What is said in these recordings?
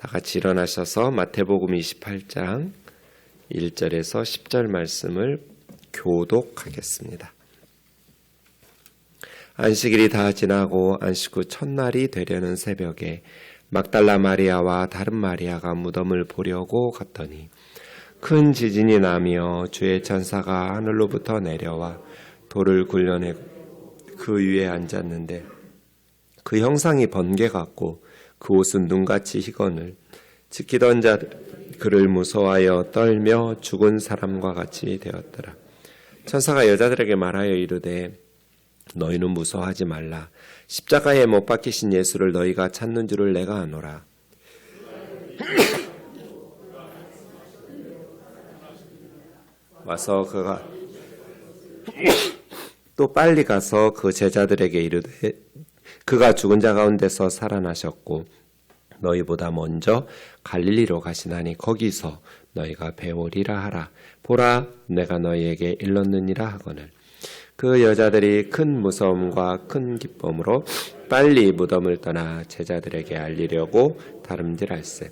다 같이 일어나셔서 마태복음 28장 1절에서 10절 말씀을 교독하겠습니다. 안식일이 다 지나고 안식 후 첫날이 되려는 새벽에 막달라 마리아와 다른 마리아가 무덤을 보려고 갔더니 큰 지진이 나며 주의 천사가 하늘로부터 내려와 돌을 굴려내 그 위에 앉았는데 그 형상이 번개 같고 그 옷은 눈같이 희건을 지키던 자 그를 무서워하여 떨며 죽은 사람과 같이 되었더라. 천사가 여자들에게 말하여 이르되 너희는 무서워하지 말라. 십자가에 못 박히신 예수를 너희가 찾는 줄을 내가 아노라. 와서 그가 또 빨리 가서 그 제자들에게 이르되 그가 죽은 자 가운데서 살아나셨고 너희보다 먼저 갈릴리로 가시나니 거기서 너희가 배우리라 하라. 보라 내가 너희에게 일렀느니라 하거늘. 그 여자들이 큰 무서움과 큰 기쁨으로 빨리 무덤을 떠나 제자들에게 알리려고 다름질할세.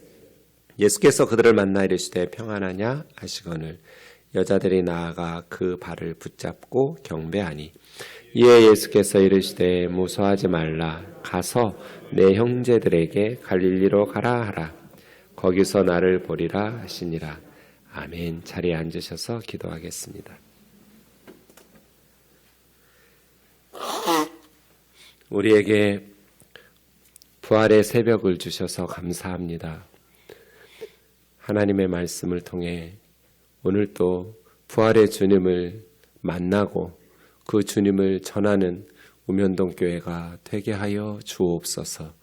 예수께서 그들을 만나 이르시되 평안하냐 하시거늘 여자들이 나아가 그 발을 붙잡고 경배하니 이에 예수께서 이르시되 무서워하지 말라. 가서 내 형제들에게 갈릴리로 가라 하라. 거기서 나를 보리라 하시니라. 아멘. 자리에 앉으셔서 기도하겠습니다. 우리에게 부활의 새벽을 주셔서 감사합니다. 하나님의 말씀을 통해 오늘 또 부활의 주님을 만나고 그 주님을 전하는 우면동교회가 되게 하여 주옵소서.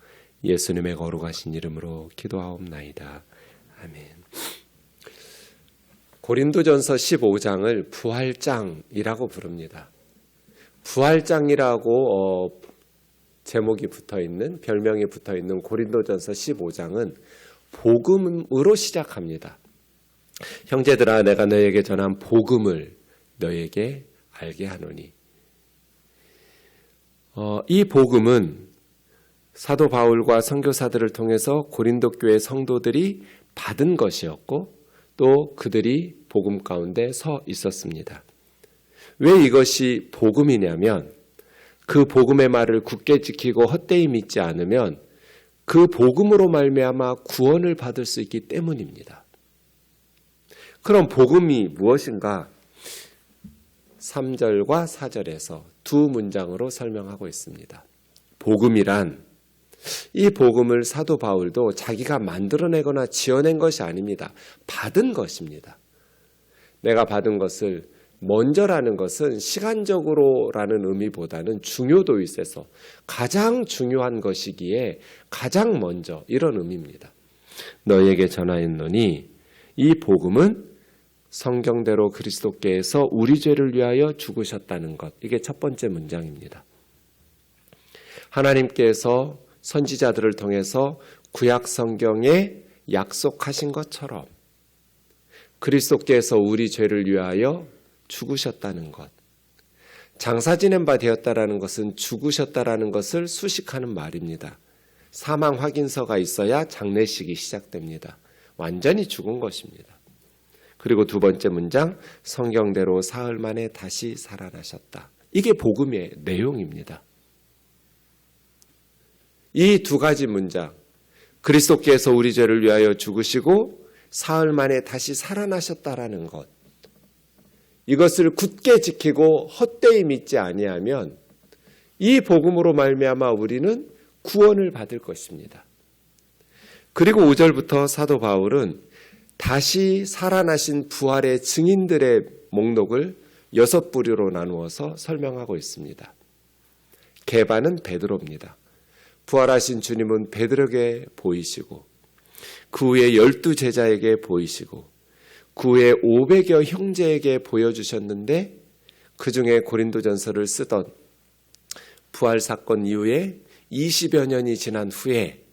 예수님의 거룩하신 이름으로 기도하옵나이다. 아멘. 고린도전서 15장을 부활장이라고 부릅니다. 부활장이라고 제목이 붙어있는, 별명이 붙어있는 고린도전서 15장은 복음으로 시작합니다. 형제들아 내가 너에게 전한 복음을 너에게 알게 하노니. 이 복음은 사도 바울과 선교사들을 통해서 고린도 교회 성도들이 받은 것이었고 또 그들이 복음 가운데 서 있었습니다. 왜 이것이 복음이냐면 그 복음의 말을 굳게 지키고 헛되이 믿지 않으면 그 복음으로 말미암아 구원을 받을 수 있기 때문입니다. 그럼 복음이 무엇인가? 3절과 4절에서 두 문장으로 설명하고 있습니다. 복음이란 이 복음을 사도 바울도 자기가 만들어내거나 지어낸 것이 아닙니다. 받은 것입니다. 내가 받은 것을 먼저라는 것은 시간적으로라는 의미보다는 중요도에 있어서 가장 중요한 것이기에 가장 먼저 이런 의미입니다. 너희에게 전하였노니 이 복음은 성경대로 그리스도께서 우리 죄를 위하여 죽으셨다는 것. 이게 첫 번째 문장입니다. 하나님께서 선지자들을 통해서 구약 성경에 약속하신 것처럼 그리스도께서 우리 죄를 위하여 죽으셨다는 것. 장사 지낸 바 되었다라는 것은 죽으셨다라는 것을 수식하는 말입니다. 사망 확인서가 있어야 장례식이 시작됩니다. 완전히 죽은 것입니다. 그리고 두 번째 문장, 성경대로 사흘 만에 다시 살아나셨다. 이게 복음의 내용입니다. 이 두 가지 문장, 그리스도께서 우리 죄를 위하여 죽으시고 사흘 만에 다시 살아나셨다라는 것, 이것을 굳게 지키고 헛되이 믿지 아니하면 이 복음으로 말미암아 우리는 구원을 받을 것입니다. 그리고 5절부터 사도 바울은 다시 살아나신 부활의 증인들의 목록을 6부류로 나누어서 설명하고 있습니다. 개반은 베드로입니다. 부활하신 주님은 베드로에게 보이시고 그 후에 12제자에게 보이시고 그 후에 500여 형제에게 보여주셨는데 그 중에 고린도전서를 쓰던 부활 사건 이후에 20여 년이 지난 후에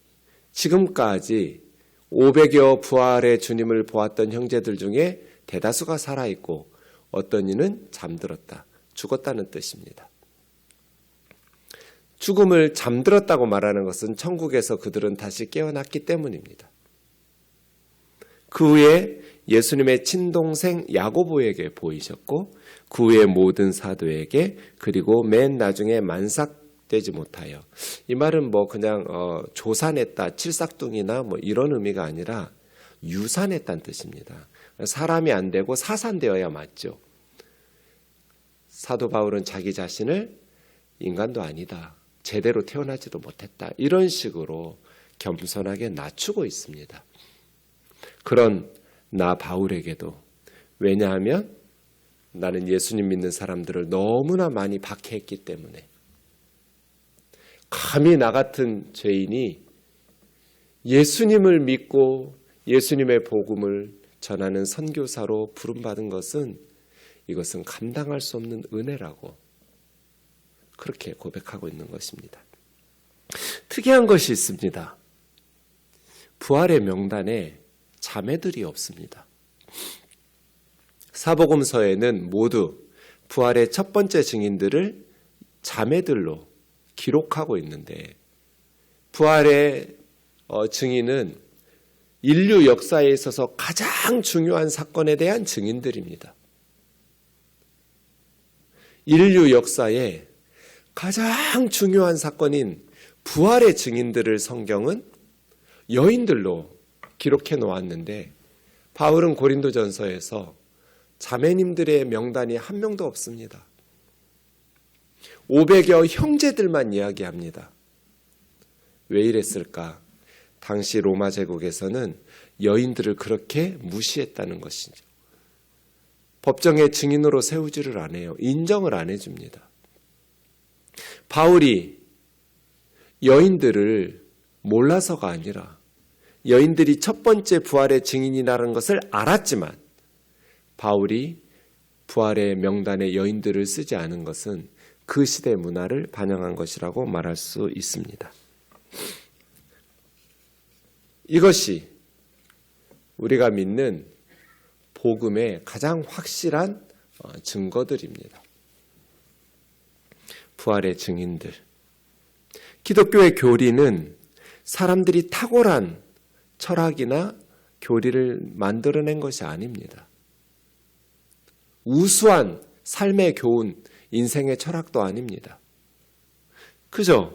지금까지 500여 부활의 주님을 보았던 형제들 중에 대다수가 살아있고 어떤 이는 잠들었다, 죽었다는 뜻입니다. 죽음을 잠들었다고 말하는 것은 천국에서 그들은 다시 깨어났기 때문입니다. 그 후에 예수님의 친동생 야고보에게 보이셨고 그 후에 모든 사도에게 그리고 맨 나중에 만삭되지 못하여 이 말은 뭐 그냥 조산했다 칠삭둥이나 뭐 이런 의미가 아니라 유산했다는 뜻입니다. 사람이 안 되고 사산되어야 맞죠. 사도 바울은 자기 자신을 인간도 아니다. 제대로 태어나지도 못했다. 이런 식으로 겸손하게 낮추고 있습니다. 그런 나 바울에게도 왜냐하면 나는 예수님 믿는 사람들을 너무나 많이 박해했기 때문에 감히 나 같은 죄인이 예수님을 믿고 예수님의 복음을 전하는 선교사로 부름받은 것은 이것은 감당할 수 없는 은혜라고 그렇게 고백하고 있는 것입니다. 특이한 것이 있습니다. 부활의 명단에 자매들이 없습니다. 사복음서에는 모두 부활의 첫 번째 증인들을 자매들로 기록하고 있는데 부활의 증인은 인류 역사에 있어서 가장 중요한 사건에 대한 증인들입니다. 인류 역사에 가장 중요한 사건인 부활의 증인들을 성경은 여인들로 기록해 놓았는데 바울은 고린도전서에서 자매님들의 명단이 한 명도 없습니다. 500여 형제들만 이야기합니다. 왜 이랬을까? 당시 로마 제국에서는 여인들을 그렇게 무시했다는 것이죠. 법정의 증인으로 세우지를 안 해요. 인정을 안 해줍니다. 바울이 여인들을 몰라서가 아니라 여인들이 첫 번째 부활의 증인이라는 것을 알았지만 바울이 부활의 명단에 여인들을 쓰지 않은 것은 그 시대 문화를 반영한 것이라고 말할 수 있습니다. 이것이 우리가 믿는 복음의 가장 확실한 증거들입니다. 부활의 증인들. 기독교의 교리는 사람들이 탁월한 철학이나 교리를 만들어낸 것이 아닙니다. 우수한 삶의 교훈, 인생의 철학도 아닙니다. 그저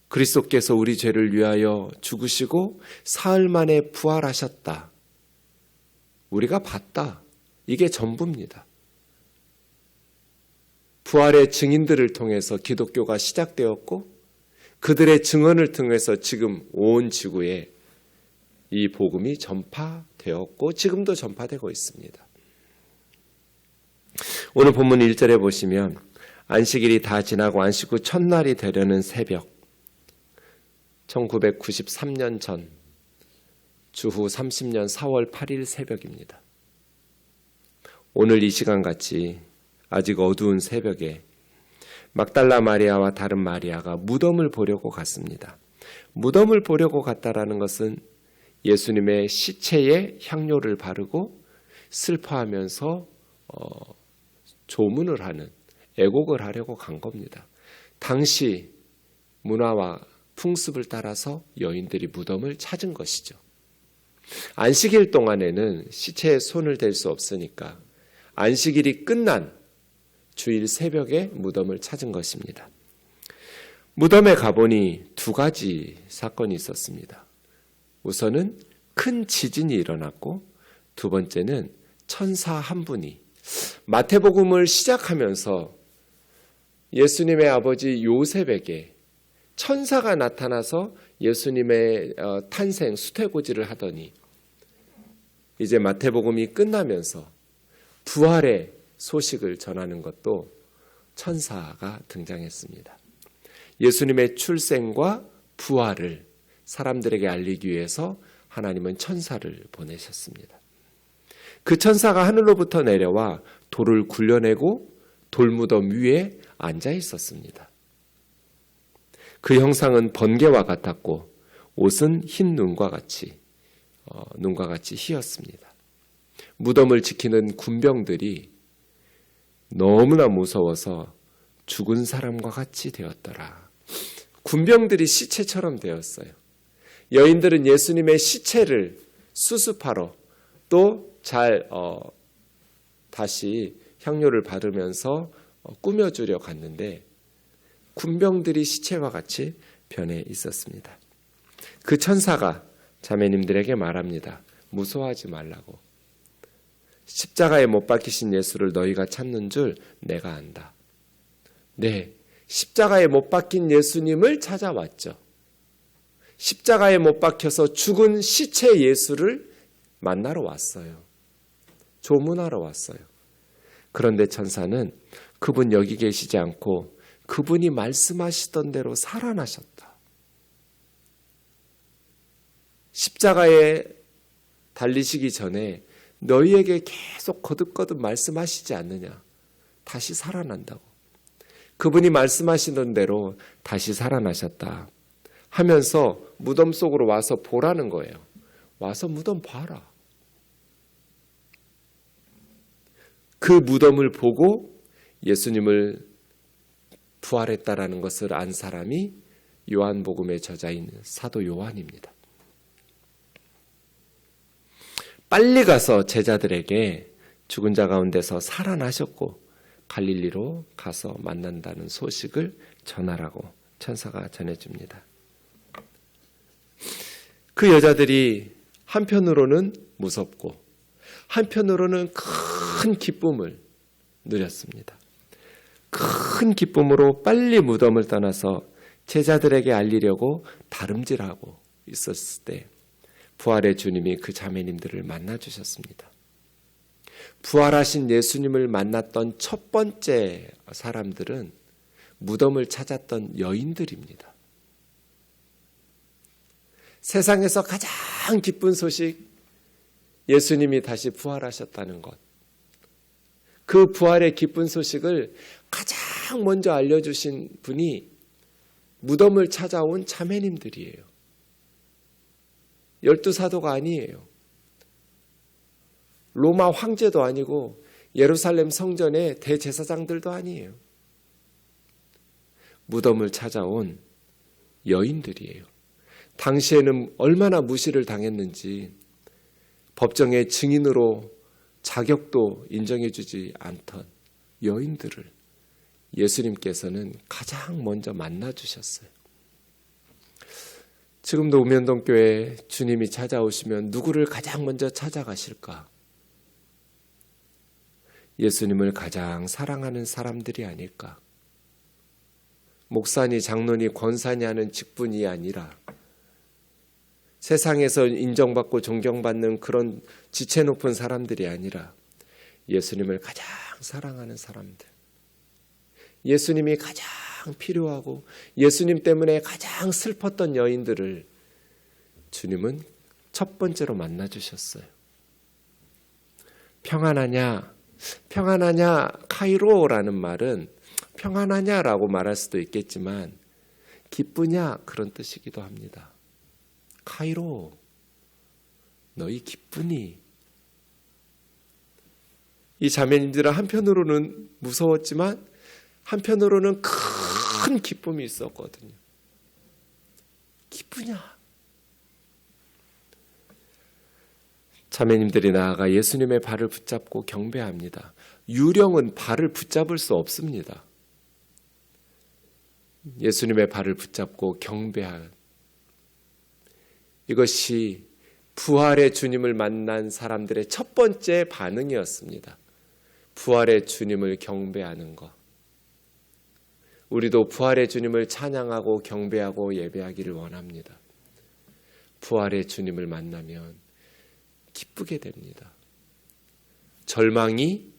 그리스도께서 우리 죄를 위하여 죽으시고 사흘 만에 부활하셨다. 우리가 봤다. 이게 전부입니다. 부활의 증인들을 통해서 기독교가 시작되었고 그들의 증언을 통해서 지금 온 지구에 이 복음이 전파되었고 지금도 전파되고 있습니다. 오늘 본문 1절에 보시면 안식일이 다 지나고 안식 후 첫날이 되려는 새벽 1993년 전 주후 30년 4월 8일 새벽입니다. 오늘 이 시간같이 아직 어두운 새벽에 막달라 마리아와 다른 마리아가 무덤을 보려고 갔습니다. 무덤을 보려고 갔다라는 것은 예수님의 시체에 향료를 바르고 슬퍼하면서 조문을 하는 애곡을 하려고 간 겁니다. 당시 문화와 풍습을 따라서 여인들이 무덤을 찾은 것이죠. 안식일 동안에는 시체에 손을 댈 수 없으니까 안식일이 끝난 주일 새벽에 무덤을 찾은 것입니다. 무덤에 가보니 두 가지 사건이 있었습니다. 우선은 큰 지진이 일어났고 두 번째는 천사 한 분이 마태복음을 시작하면서 예수님의 아버지 요셉에게 천사가 나타나서 예수님의 탄생 수태고지를 하더니 이제 마태복음이 끝나면서 부활의 소식을 전하는 것도 천사가 등장했습니다. 예수님의 출생과 부활을 사람들에게 알리기 위해서 하나님은 천사를 보내셨습니다. 그 천사가 하늘로부터 내려와 돌을 굴려내고 돌무덤 위에 앉아 있었습니다. 그 형상은 번개와 같았고 옷은 흰 눈과 같이 희었습니다. 무덤을 지키는 군병들이 너무나 무서워서 죽은 사람과 같이 되었더라. 군병들이 시체처럼 되었어요. 여인들은 예수님의 시체를 수습하러 또 잘 다시 향료를 바르면서 꾸며주려 갔는데 군병들이 시체와 같이 변해 있었습니다. 그 천사가 자매님들에게 말합니다. 무서워하지 말라고. 십자가에 못 박히신 예수를 너희가 찾는 줄 내가 안다. 네, 십자가에 못 박힌 예수님을 찾아왔죠. 십자가에 못 박혀서 죽은 시체 예수를 만나러 왔어요. 조문하러 왔어요. 그런데 천사는 그분 여기 계시지 않고 그분이 말씀하시던 대로 살아나셨다. 십자가에 달리시기 전에 너희에게 계속 거듭거듭 말씀하시지 않느냐. 다시 살아난다고. 그분이 말씀하시던 대로 다시 살아나셨다 하면서 무덤 속으로 와서 보라는 거예요. 와서 무덤 봐라. 그 무덤을 보고 예수님을 부활했다라는 것을 안 사람이 요한복음의 저자인 사도 요한입니다. 빨리 가서 제자들에게 죽은 자 가운데서 살아나셨고 갈릴리로 가서 만난다는 소식을 전하라고 천사가 전해줍니다. 그 여자들이 한편으로는 무섭고 한편으로는 큰 기쁨을 누렸습니다. 큰 기쁨으로 빨리 무덤을 떠나서 제자들에게 알리려고 다름질하고 있었을 때 부활의 주님이 그 자매님들을 만나주셨습니다. 부활하신 예수님을 만났던 첫 번째 사람들은 무덤을 찾았던 여인들입니다. 세상에서 가장 기쁜 소식, 예수님이 다시 부활하셨다는 것. 그 부활의 기쁜 소식을 가장 먼저 알려주신 분이 무덤을 찾아온 자매님들이에요. 12사도가 아니에요. 로마 황제도 아니고 예루살렘 성전의 대제사장들도 아니에요. 무덤을 찾아온 여인들이에요. 당시에는 얼마나 무시를 당했는지 법정의 증인으로 자격도 인정해주지 않던 여인들을 예수님께서는 가장 먼저 만나주셨어요. 지금도 우면동교회 주님이 찾아오시면 누구를 가장 먼저 찾아가실까? 예수님을 가장 사랑하는 사람들이 아닐까? 목사니 장로니 권사니 하는 직분이 아니라 세상에서 인정받고 존경받는 그런 지체 높은 사람들이 아니라 예수님을 가장 사랑하는 사람들, 예수님이 가장 필요하고 예수님 때문에 가장 슬펐던 여인들을 주님은 첫 번째로 만나주셨어요. 평안하냐? 평안하냐? 카이로라는 말은 평안하냐라고 말할 수도 있겠지만 기쁘냐? 그런 뜻이기도 합니다. 카이로, 너희 기쁘니? 이 자매님들은 한편으로는 무서웠지만 한편으로는 큰 기쁨이 있었거든요. 기쁘냐? 자매님들이 나아가 예수님의 발을 붙잡고 경배합니다. 유령은 발을 붙잡을 수 없습니다. 예수님의 발을 붙잡고 경배할, 이것이 부활의 주님을 만난 사람들의 첫 번째 반응이었습니다. 부활의 주님을 경배하는 것. 우리도 부활의 주님을 찬양하고 경배하고 예배하기를 원합니다. 부활의 주님을 만나면 기쁘게 됩니다. 절망이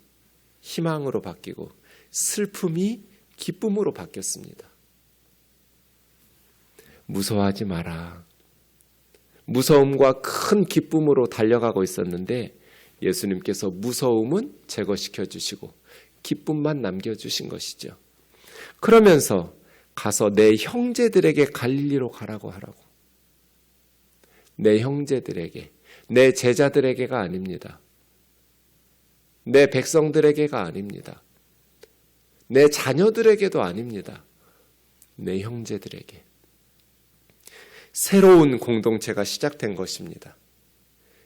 희망으로 바뀌고 슬픔이 기쁨으로 바뀌었습니다. 무서워하지 마라. 무서움과 큰 기쁨으로 달려가고 있었는데 예수님께서 무서움은 제거시켜 주시고 기쁨만 남겨주신 것이죠. 그러면서 가서 내 형제들에게 갈릴리로 가라고 하라고. 내 형제들에게, 내 제자들에게가 아닙니다. 내 백성들에게가 아닙니다. 내 자녀들에게도 아닙니다. 내 형제들에게. 새로운 공동체가 시작된 것입니다.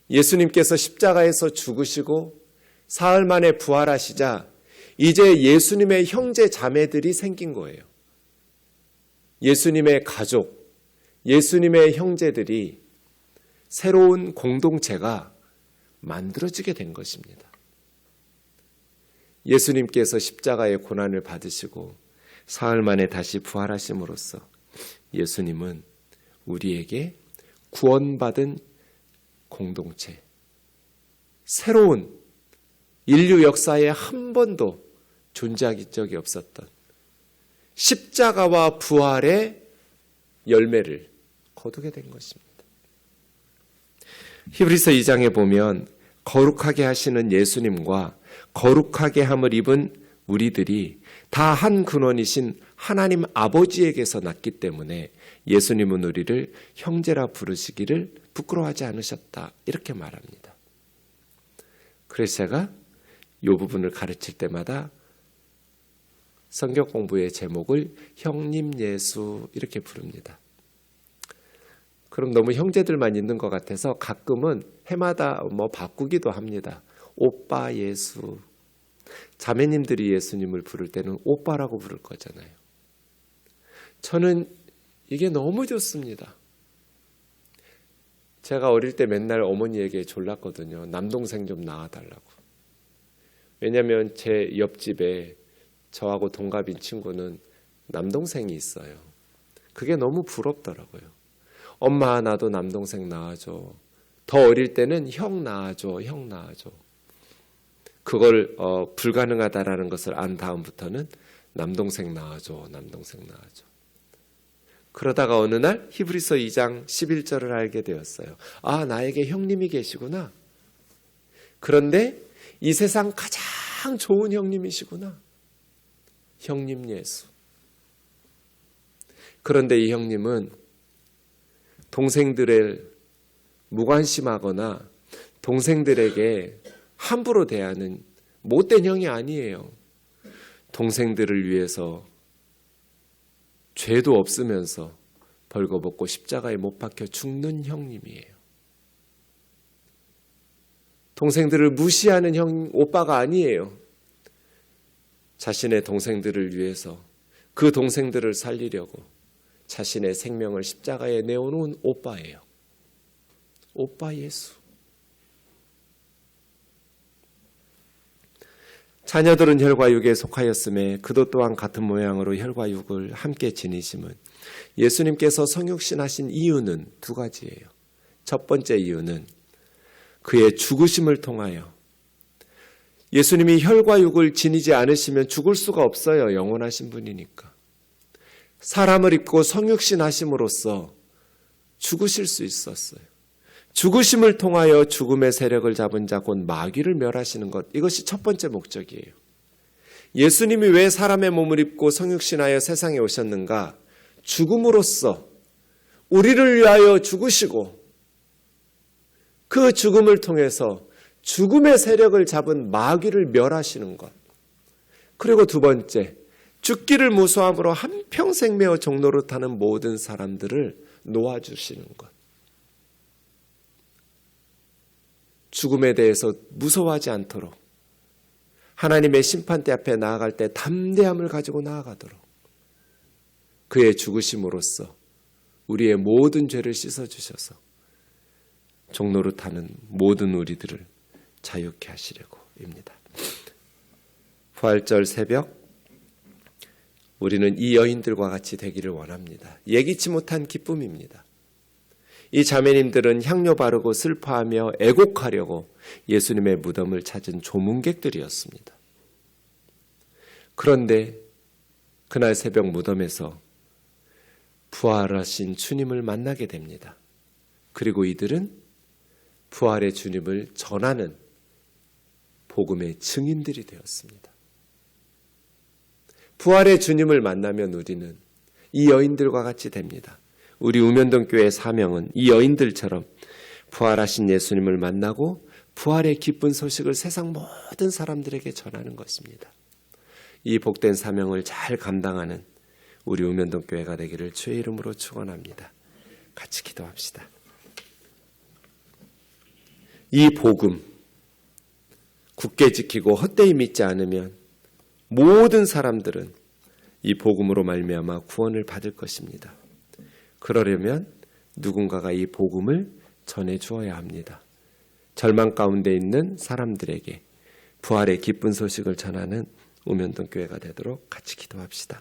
예수님께서 십자가에서 죽으시고 사흘 만에 부활하시자 이제 예수님의 형제 자매들이 생긴 거예요. 예수님의 가족, 예수님의 형제들이 새로운 공동체가 만들어지게 된 것입니다. 예수님께서 십자가의 고난을 받으시고 사흘 만에 다시 부활하심으로써 예수님은 우리에게 구원받은 공동체, 새로운 인류 역사에 한 번도 존재한 적이 없었던 십자가와 부활의 열매를 거두게 된 것입니다. 히브리서 2장에 보면 거룩하게 하시는 예수님과 거룩하게 함을 입은 우리들이 다 한 근원이신 하나님 아버지에게서 났기 때문에 예수님은 우리를 형제라 부르시기를 부끄러워하지 않으셨다, 이렇게 말합니다. 그래서 제가 이 부분을 가르칠 때마다 성경 공부의 제목을 형님 예수 이렇게 부릅니다. 그럼 너무 형제들만 있는 것 같아서 가끔은 해마다 바꾸기도 합니다. 오빠 예수. 자매님들이 예수님을 부를 때는 오빠라고 부를 거잖아요. 저는 이게 너무 좋습니다. 제가 어릴 때 맨날 어머니에게 졸랐거든요. 남동생 좀 낳아달라고. 왜냐하면 제 옆집에 저하고 동갑인 친구는 남동생이 있어요. 그게 너무 부럽더라고요. 엄마 나도 남동생 낳아줘. 더 어릴 때는 형 낳아줘. 형 낳아줘. 그걸 불가능하다라는 것을 안 다음부터는 남동생 낳아줘. 남동생 낳아줘. 그러다가 어느 날 히브리서 2장 11절을 알게 되었어요. 아, 나에게 형님이 계시구나. 그런데 이 세상 가장 좋은 형님이시구나. 형님 예수. 그런데 이 형님은 동생들을 무관심하거나 동생들에게 함부로 대하는 못된 형이 아니에요. 동생들을 위해서 죄도 없으면서 벌거벗고 십자가에 못 박혀 죽는 형님이에요. 동생들을 무시하는 오빠가 아니에요. 자신의 동생들을 위해서 그 동생들을 살리려고 자신의 생명을 십자가에 내어놓은 오빠예요. 오빠 예수. 자녀들은 혈과 육에 속하였음에 그도 또한 같은 모양으로 혈과 육을 함께 지니심은 예수님께서 성육신하신 이유는 두 가지예요. 첫 번째 이유는 그의 죽으심을 통하여, 예수님이 혈과 육을 지니지 않으시면 죽을 수가 없어요. 영원하신 분이니까. 사람을 입고 성육신하심으로써 죽으실 수 있었어요. 죽으심을 통하여 죽음의 세력을 잡은 자 곧 마귀를 멸하시는 것, 이것이 첫 번째 목적이에요. 예수님이 왜 사람의 몸을 입고 성육신하여 세상에 오셨는가? 죽음으로써 우리를 위하여 죽으시고 그 죽음을 통해서 죽음의 세력을 잡은 마귀를 멸하시는 것. 그리고 두 번째, 죽기를 무서함으로 한평생 매어 종로를 타는 모든 사람들을 놓아주시는 것. 죽음에 대해서 무서워하지 않도록 하나님의 심판대 앞에 나아갈 때 담대함을 가지고 나아가도록 그의 죽으심으로써 우리의 모든 죄를 씻어주셔서 종로를 타는 모든 우리들을 자유케 하시려고입니다. 부활절 새벽, 우리는 이 여인들과 같이 되기를 원합니다. 예기치 못한 기쁨입니다. 이 자매님들은 향료 바르고 슬퍼하며 애곡하려고 예수님의 무덤을 찾은 조문객들이었습니다. 그런데 그날 새벽 무덤에서 부활하신 주님을 만나게 됩니다. 그리고 이들은 부활의 주님을 전하는 복음의 증인들이 되었습니다. 부활의 주님을 만나면 우리는 이 여인들과 같이 됩니다. 우리 우면동 교회의 사명은 이 여인들처럼 부활하신 예수님을 만나고 부활의 기쁜 소식을 세상 모든 사람들에게 전하는 것입니다. 이 복된 사명을 잘 감당하는 우리 우면동 교회가 되기를 주의 이름으로 축원합니다. 같이 기도합시다. 이 복음 굳게 지키고 헛되이 믿지 않으면 모든 사람들은 이 복음으로 말미암아 구원을 받을 것입니다. 그러려면 누군가가 이 복음을 전해 주어야 합니다. 절망 가운데 있는 사람들에게 부활의 기쁜 소식을 전하는 우면동 교회가 되도록 같이 기도합시다.